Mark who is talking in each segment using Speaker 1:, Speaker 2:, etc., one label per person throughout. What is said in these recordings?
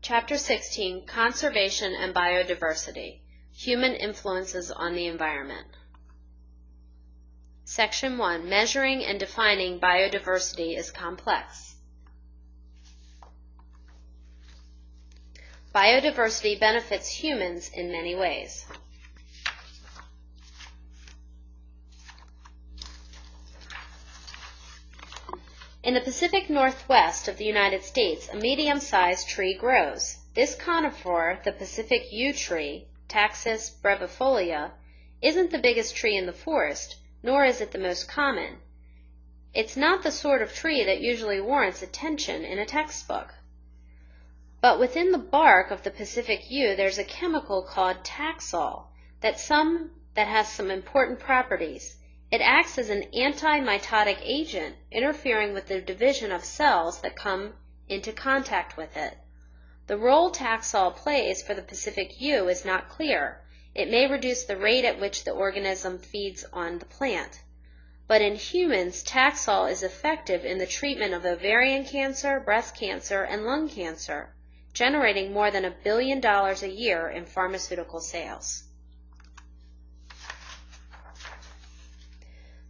Speaker 1: Chapter 16, Conservation and Biodiversity, Human Influences on the Environment. Section 1, Measuring and Defining Biodiversity is Complex. Biodiversity benefits humans in many ways. In the Pacific Northwest of the United States, a medium-sized tree grows. This conifer, the Pacific yew tree, Taxus brevifolia, isn't the biggest tree in the forest, nor is it the most common. It's not the sort of tree that usually warrants attention in a textbook. But within the bark of the Pacific yew, there's a chemical called Taxol that has some important properties. It acts as an anti-mitotic agent, interfering with the division of cells that come into contact with it. The role Taxol plays for the Pacific yew is not clear. It may reduce the rate at which the organism feeds on the plant. But in humans, Taxol is effective in the treatment of ovarian cancer, breast cancer, and lung cancer, generating more than $1 billion a year in pharmaceutical sales.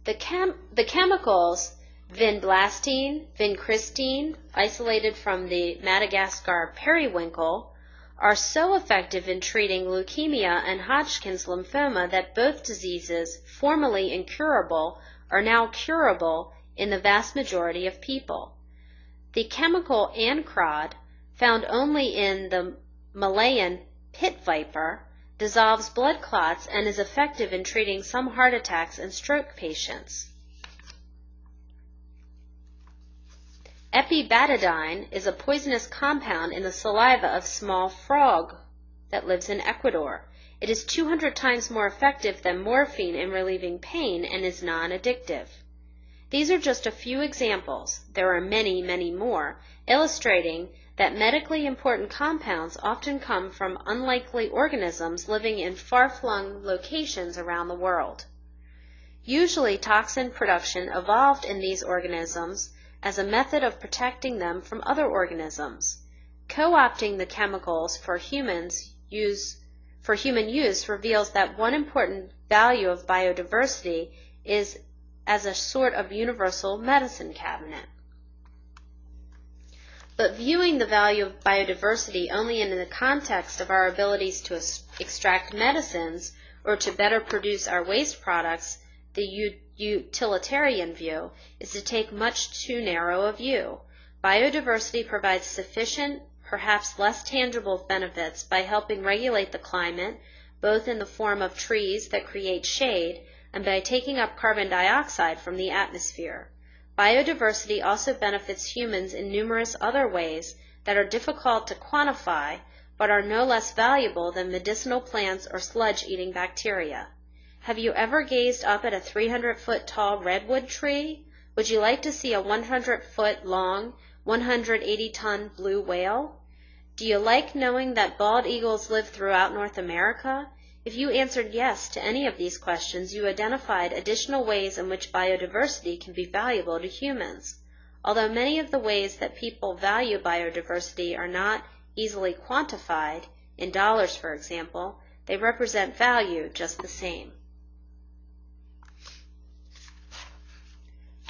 Speaker 1: The chemicals vinblastine, vincristine, isolated from the Madagascar periwinkle, are so effective in treating leukemia and Hodgkin's lymphoma that both diseases, formerly incurable, are now curable in the vast majority of people. The chemical ancrod, found only in the Malayan pit viper, dissolves blood clots and is effective in treating some heart attacks and stroke patients. Epibetadine is a poisonous compound in the saliva of small frog that lives in Ecuador. It is 200 times more effective than morphine in relieving pain and is non-addictive. These are just a few examples. There are many, many more, illustrating that medically important compounds often come from unlikely organisms living in far-flung locations around the world. Usually, toxin production evolved in these organisms as a method of protecting them from other organisms. Co-opting the chemicals for human use reveals that one important value of biodiversity is as a sort of universal medicine cabinet. But viewing the value of biodiversity only in the context of our abilities to extract medicines or to better produce our waste products, the utilitarian view, is to take much too narrow a view. Biodiversity provides sufficient, perhaps less tangible benefits by helping regulate the climate, both in the form of trees that create shade and by taking up carbon dioxide from the atmosphere. Biodiversity also benefits humans in numerous other ways that are difficult to quantify, but are no less valuable than medicinal plants or sludge-eating bacteria. Have you ever gazed up at a 300-foot-tall redwood tree? Would you like to see a 100-foot-long, 180-ton blue whale? Do you like knowing that bald eagles live throughout North America? If you answered yes to any of these questions, you identified additional ways in which biodiversity can be valuable to humans. Although many of the ways that people value biodiversity are not easily quantified, in dollars for example, they represent value just the same.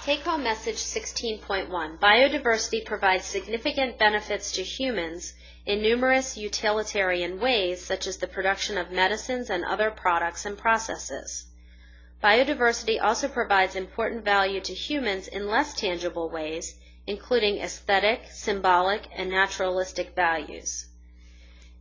Speaker 1: Take-home message 16.1. Biodiversity provides significant benefits to humans in numerous utilitarian ways, such as the production of medicines and other products and processes. Biodiversity also provides important value to humans in less tangible ways, including aesthetic, symbolic, and naturalistic values.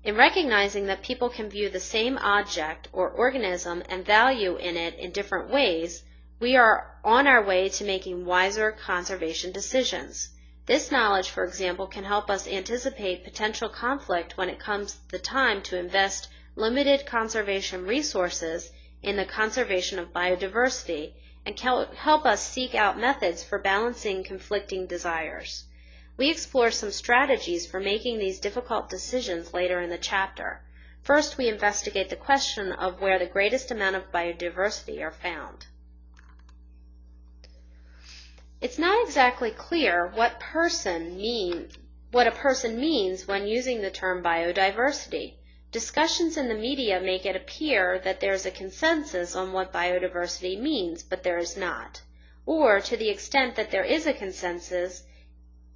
Speaker 1: In recognizing that people can view the same object or organism and value in it in different ways, we are on our way to making wiser conservation decisions. This knowledge, for example, can help us anticipate potential conflict when it comes the time to invest limited conservation resources in the conservation of biodiversity and can help us seek out methods for balancing conflicting desires. We explore some strategies for making these difficult decisions later in the chapter. First, we investigate the question of where the greatest amount of biodiversity are found. It's not exactly clear what person what a person means when using the term biodiversity. Discussions in the media make it appear that there is a consensus on what biodiversity means, but there is not. Or, to the extent that there is a consensus,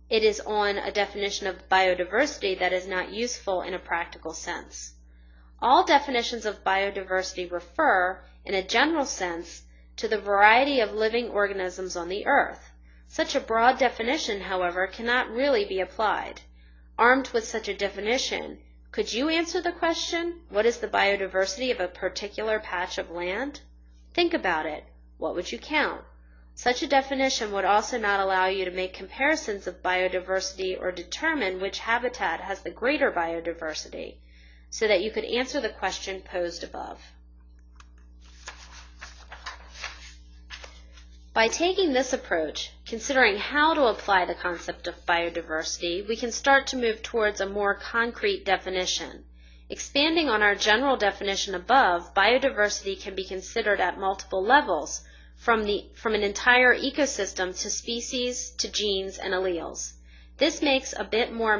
Speaker 1: it is on a definition of biodiversity that is not useful in a practical sense. All definitions of biodiversity refer, in a general sense, to the variety of living organisms on the earth. Such a broad definition, however, cannot really be applied. Armed with such a definition, could you answer the question, what is the biodiversity of a particular patch of land? Think about it. What would you count? Such a definition would also not allow you to make comparisons of biodiversity or determine which habitat has the greater biodiversity, so that you could answer the question posed above. By taking this approach, considering how to apply the concept of biodiversity, we can start to move towards a more concrete definition. Expanding on our general definition above, biodiversity can be considered at multiple levels, from an entire ecosystem to species to genes and alleles. This makes it a bit more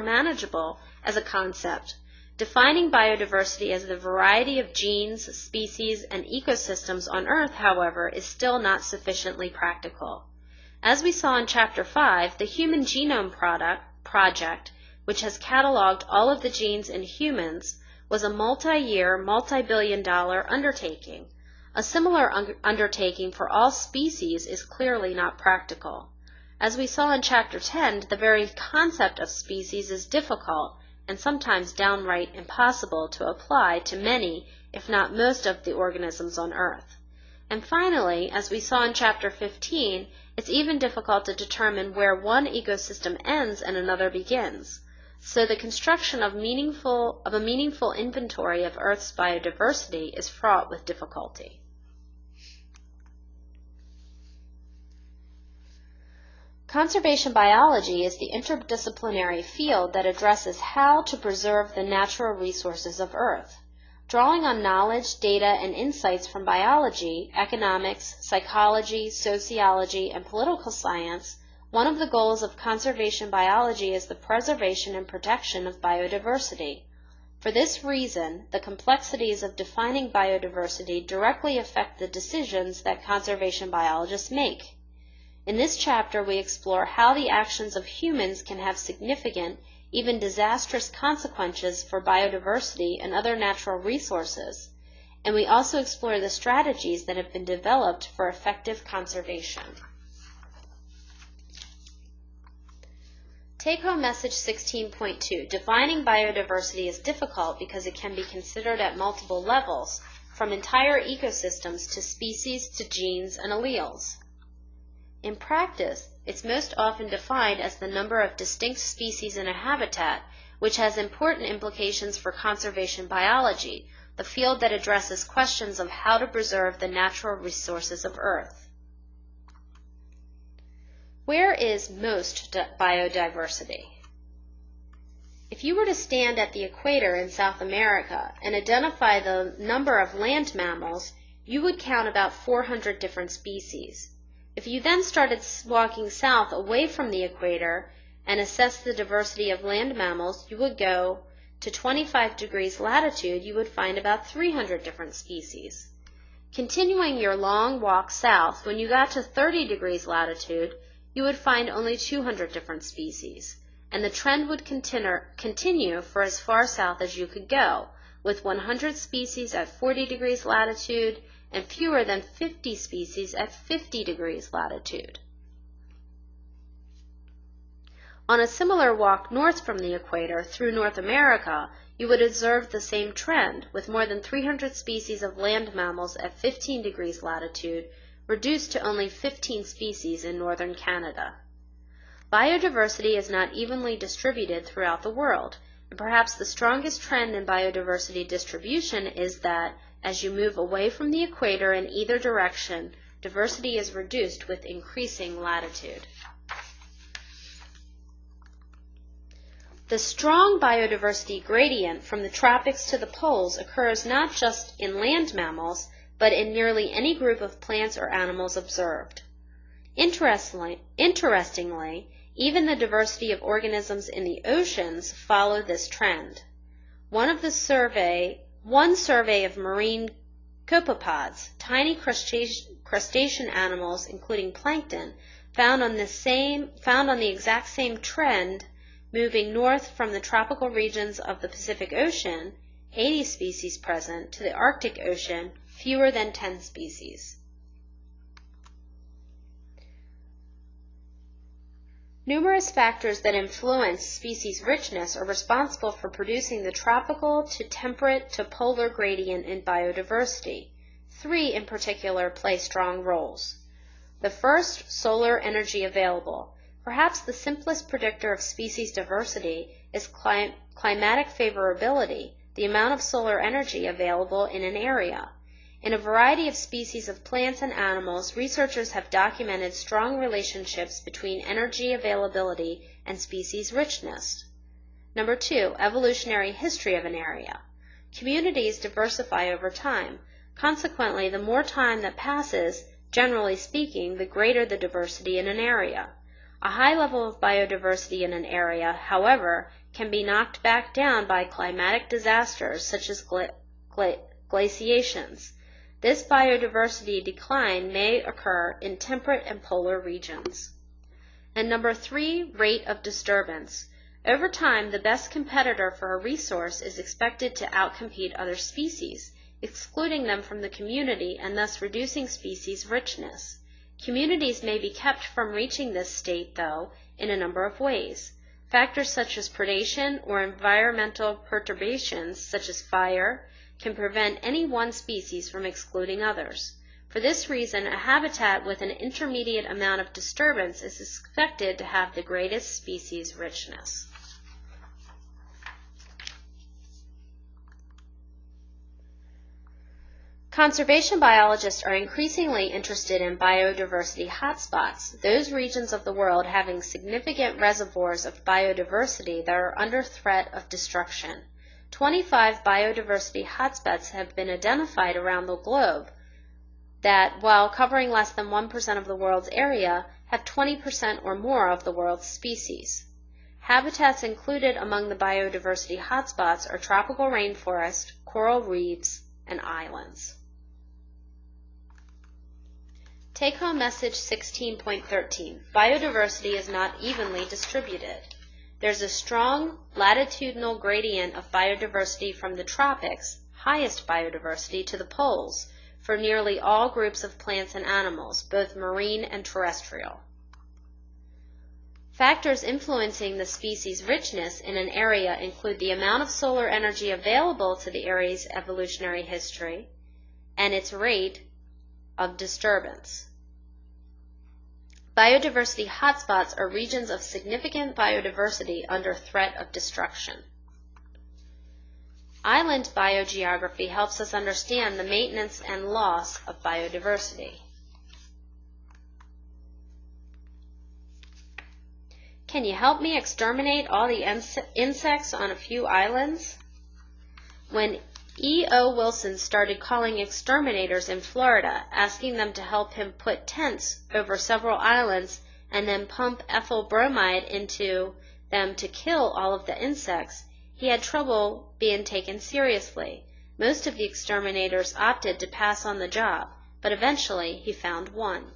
Speaker 1: manageable as a concept. Defining biodiversity as the variety of genes, species, and ecosystems on Earth, however, is still not sufficiently practical. As we saw in Chapter 5, the Human Genome Project, which has cataloged all of the genes in humans, was a multi-year, multi-billion-dollar undertaking. A similar undertaking for all species is clearly not practical. As we saw in Chapter 10, the very concept of species is difficult and sometimes downright impossible to apply to many, if not most, of the organisms on Earth. And finally, as we saw in Chapter 15, it's even difficult to determine where one ecosystem ends and another begins. So the construction of a meaningful inventory of Earth's biodiversity is fraught with difficulty. Conservation biology is the interdisciplinary field that addresses how to preserve the natural resources of Earth. Drawing on knowledge, data, and insights from biology, economics, psychology, sociology, and political science, one of the goals of conservation biology is the preservation and protection of biodiversity. For this reason, the complexities of defining biodiversity directly affect the decisions that conservation biologists make. In this chapter, we explore how the actions of humans can have significant, even disastrous consequences for biodiversity and other natural resources, and we also explore the strategies that have been developed for effective conservation. Take-home message 16.2. Defining biodiversity is difficult because it can be considered at multiple levels, from entire ecosystems to species to genes and alleles. In practice, it's most often defined as the number of distinct species in a habitat, which has important implications for conservation biology, the field that addresses questions of how to preserve the natural resources of Earth. Where is most biodiversity? If you were to stand at the equator in South America and identify the number of land mammals, you would count about 400 different species. If you then started walking south away from the equator and assessed the diversity of land mammals, you would go to 25 degrees latitude, you would find about 300 different species. Continuing your long walk south, when you got to 30 degrees latitude, you would find only 200 different species, and the trend would continue for as far south as you could go, with 100 species at 40 degrees latitude and fewer than 50 species at 50 degrees latitude. On a similar walk north from the equator through North America, you would observe the same trend, with more than 300 species of land mammals at 15 degrees latitude, reduced to only 15 species in northern Canada. Biodiversity is not evenly distributed throughout the world, and perhaps the strongest trend in biodiversity distribution is that, as you move away from the equator in either direction, diversity is reduced with increasing latitude. The strong biodiversity gradient from the tropics to the poles occurs not just in land mammals, but in nearly any group of plants or animals observed. Interestingly, Even the diversity of organisms in the oceans follow this trend. One survey of marine copepods, tiny crustacean animals including plankton, found on the exact same trend, moving north from the tropical regions of the Pacific Ocean, 80 species present, to the Arctic Ocean, fewer than 10 species. Numerous factors that influence species richness are responsible for producing the tropical to temperate to polar gradient in biodiversity. 3 in particular play strong roles. The first, solar energy available. Perhaps the simplest predictor of species diversity is climatic favorability, the amount of solar energy available in an area. In a variety of species of plants and animals, researchers have documented strong relationships between energy availability and species richness. Number 2, evolutionary history of an area. Communities diversify over time. Consequently, the more time that passes, generally speaking, the greater the diversity in an area. A high level of biodiversity in an area, however, can be knocked back down by climatic disasters such as glaciations. This biodiversity decline may occur in temperate and polar regions. And number 3, rate of disturbance. Over time, the best competitor for a resource is expected to outcompete other species, excluding them from the community and thus reducing species richness. Communities may be kept from reaching this state, though, in a number of ways. Factors such as predation or environmental perturbations, such as fire, can prevent any one species from excluding others. For this reason, a habitat with an intermediate amount of disturbance is expected to have the greatest species richness. Conservation biologists are increasingly interested in biodiversity hotspots, those regions of the world having significant reservoirs of biodiversity that are under threat of destruction. 25 biodiversity hotspots have been identified around the globe that, while covering less than 1% of the world's area, have 20% or more of the world's species. Habitats included among the biodiversity hotspots are tropical rainforest, coral reefs, and islands. Take-home message 16.13. Biodiversity is not evenly distributed. There's a strong latitudinal gradient of biodiversity from the tropics, highest biodiversity, to the poles, for nearly all groups of plants and animals, both marine and terrestrial. Factors influencing the species richness in an area include the amount of solar energy available to the area's evolutionary history and its rate of disturbance. Biodiversity hotspots are regions of significant biodiversity under threat of destruction. Island biogeography helps us understand the maintenance and loss of biodiversity. Can you help me exterminate all the insects on a few islands? When E.O. Wilson started calling exterminators in Florida, asking them to help him put tents over several islands and then pump ethyl bromide into them to kill all of the insects, he had trouble being taken seriously. Most of the exterminators opted to pass on the job, but eventually he found one.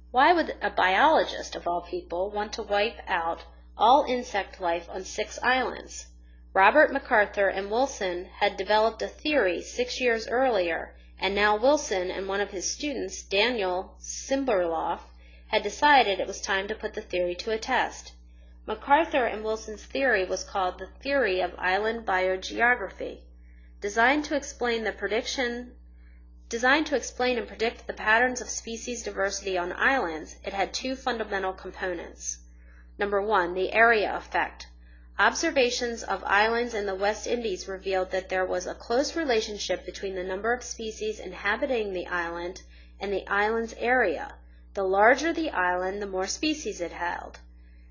Speaker 1: Why would a biologist, of all people, want to wipe out all insect life on 6 islands? Robert MacArthur and Wilson had developed a theory 6 years earlier, and now Wilson and one of his students, Daniel Simberloff, had decided it was time to put the theory to a test. MacArthur and Wilson's theory was called the theory of island biogeography. Designed to explain and predict the patterns of species diversity on islands, it had 2 fundamental components. Number 1, the area effect. Observations of islands in the West Indies revealed that there was a close relationship between the number of species inhabiting the island and the island's area. The larger the island, the more species it held.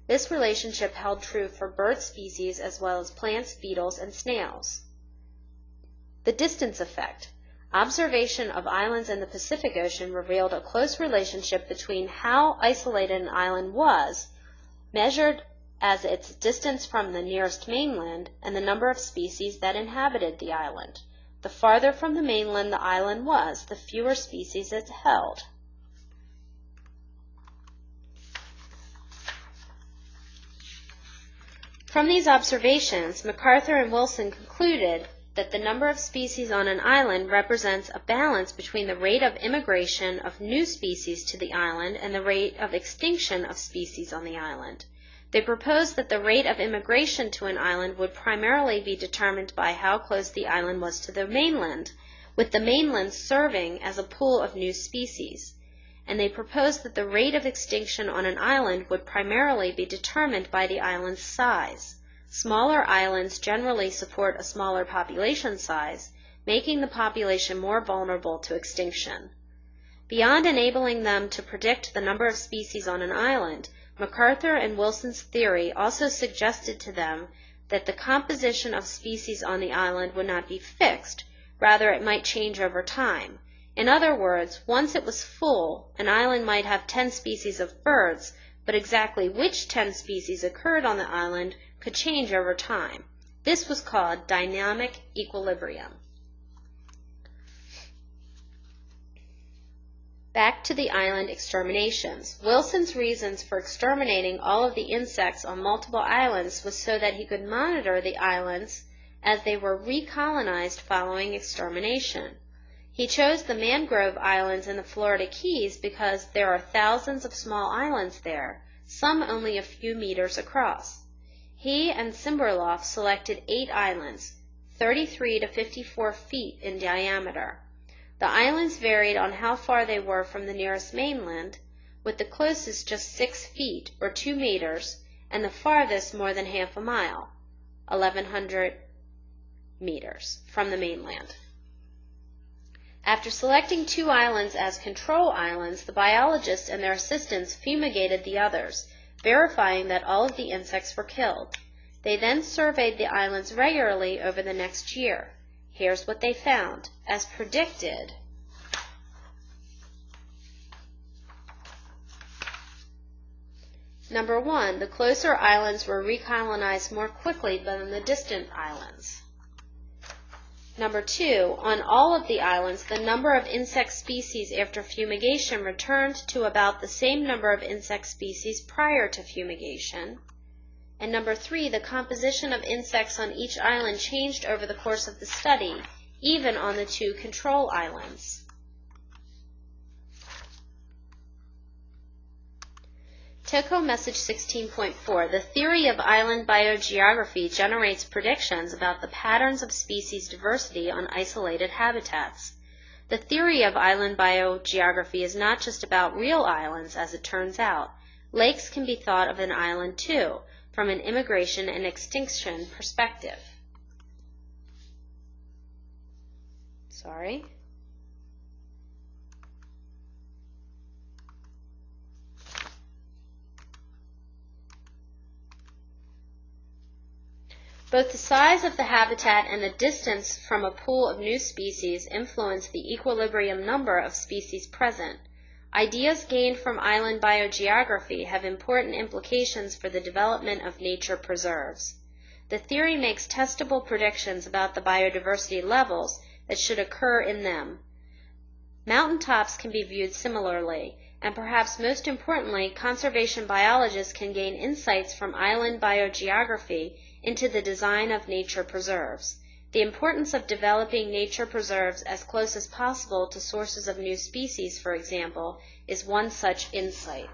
Speaker 1: This relationship held true for bird species as well as plants, beetles, and snails. The distance effect. Observation of islands in the Pacific Ocean revealed a close relationship between how isolated an island was, measured as its distance from the nearest mainland, and the number of species that inhabited the island. The farther from the mainland the island was, the fewer species it held. From these observations, MacArthur and Wilson concluded that the number of species on an island represents a balance between the rate of immigration of new species to the island and the rate of extinction of species on the island. They proposed that the rate of immigration to an island would primarily be determined by how close the island was to the mainland, with the mainland serving as a pool of new species. And they proposed that the rate of extinction on an island would primarily be determined by the island's size. Smaller islands generally support a smaller population size, making the population more vulnerable to extinction. Beyond enabling them to predict the number of species on an island, MacArthur and Wilson's theory also suggested to them that the composition of species on the island would not be fixed, rather it might change over time. In other words, once it was full, an island might have 10 species of birds, but exactly which 10 species occurred on the island could change over time. This was called dynamic equilibrium. Back to the island exterminations. Wilson's reasons for exterminating all of the insects on multiple islands was so that he could monitor the islands as they were recolonized following extermination. He chose the mangrove islands in the Florida Keys because there are thousands of small islands there, some only a few meters across. He and Simberloff selected 8 islands, 33 to 54 feet in diameter. The islands varied on how far they were from the nearest mainland, with the closest just 6 feet or 2 meters, and the farthest more than half a mile, 1,100 meters, from the mainland. After selecting 2 islands as control islands, the biologists and their assistants fumigated the others, verifying that all of the insects were killed. They then surveyed the islands regularly over the next year. Here's what they found. As predicted, number 1, the closer islands were recolonized more quickly than the distant islands. Number 2, on all of the islands, the number of insect species after fumigation returned to about the same number of insect species prior to fumigation. And number 3, the composition of insects on each island changed over the course of the study, even on the 2 control islands. TOCO Message 16.4. The theory of island biogeography generates predictions about the patterns of species diversity on isolated habitats. The theory of island biogeography is not just about real islands, as it turns out. Lakes can be thought of an island too, from an immigration and extinction perspective. Both the size of the habitat and the distance from a pool of new species influence the equilibrium number of species present. Ideas gained from island biogeography have important implications for the development of nature preserves. The theory makes testable predictions about the biodiversity levels that should occur in them. Mountaintops can be viewed similarly, and perhaps most importantly, conservation biologists can gain insights from island biogeography into the design of nature preserves. The importance of developing nature preserves as close as possible to sources of new species, for example, is one such insight.